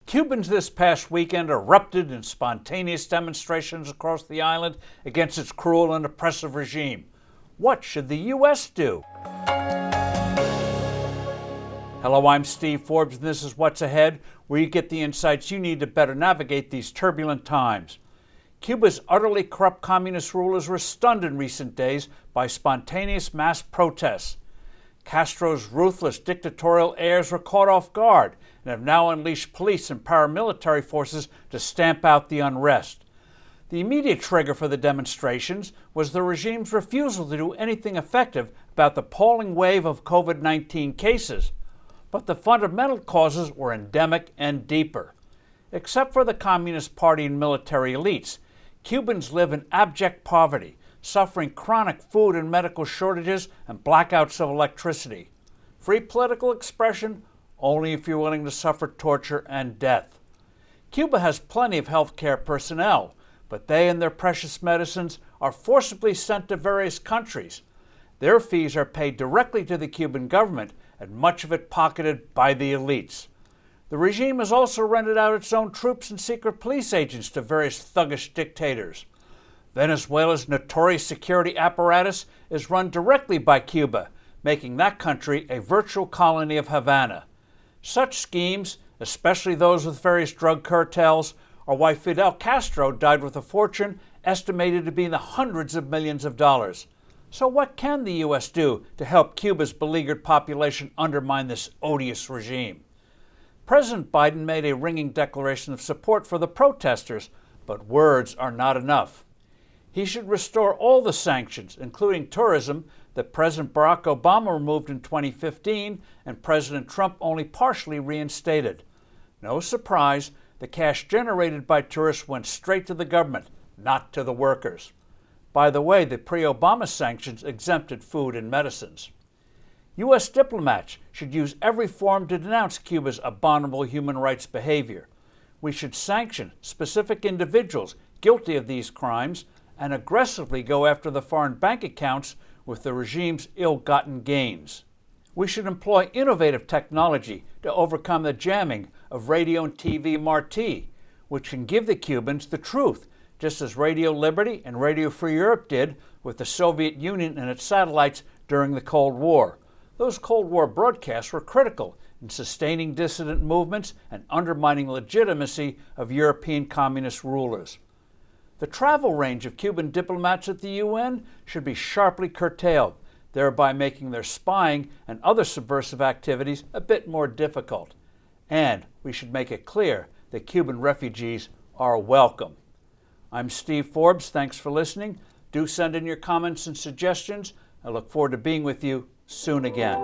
Cubans this past weekend erupted in spontaneous demonstrations across the island against its cruel and oppressive regime. What should the U.S. do? Hello, I'm Steve Forbes, and this is What's Ahead, where you get the insights you need to better navigate these turbulent times. Cuba's utterly corrupt communist rulers were stunned in recent days by spontaneous mass protests. Castro's ruthless dictatorial heirs were caught off guard and have now unleashed police and paramilitary forces to stamp out the unrest. The immediate trigger for the demonstrations was the regime's refusal to do anything effective about the appalling wave of COVID-19 cases. But the fundamental causes were endemic and deeper. Except for the Communist Party and military elites, Cubans live in abject poverty, suffering chronic food and medical shortages and blackouts of electricity. Free political expression only if you're willing to suffer torture and death. Cuba has plenty of healthcare personnel, but they and their precious medicines are forcibly sent to various countries. Their fees are paid directly to the Cuban government, and much of it pocketed by the elites. The regime has also rented out its own troops and secret police agents to various thuggish dictators. Venezuela's notorious security apparatus is run directly by Cuba, making that country a virtual colony of Havana. Such schemes, especially those with various drug cartels, are why Fidel Castro died with a fortune estimated to be in the hundreds of millions of dollars. So what can the U.S. do to help Cuba's beleaguered population undermine this odious regime? President Biden made a ringing declaration of support for the protesters, but words are not enough. He should restore all the sanctions, including tourism, that President Barack Obama removed in 2015 and President Trump only partially reinstated. No surprise, the cash generated by tourists went straight to the government, not to the workers. By the way, the pre-Obama sanctions exempted food and medicines. U.S. diplomats should use every forum to denounce Cuba's abominable human rights behavior. We should sanction specific individuals guilty of these crimes and aggressively go after the foreign bank accounts with the regime's ill-gotten gains. We should employ innovative technology to overcome the jamming of radio and TV Marti, which can give the Cubans the truth, just as Radio Liberty and Radio Free Europe did with the Soviet Union and its satellites during the Cold War. Those Cold War broadcasts were critical in sustaining dissident movements and undermining the legitimacy of European communist rulers. The travel range of Cuban diplomats at the UN should be sharply curtailed, thereby making their spying and other subversive activities a bit more difficult. And we should make it clear that Cuban refugees are welcome. I'm Steve Forbes. Thanks for listening. Do send in your comments and suggestions. I look forward to being with you soon again.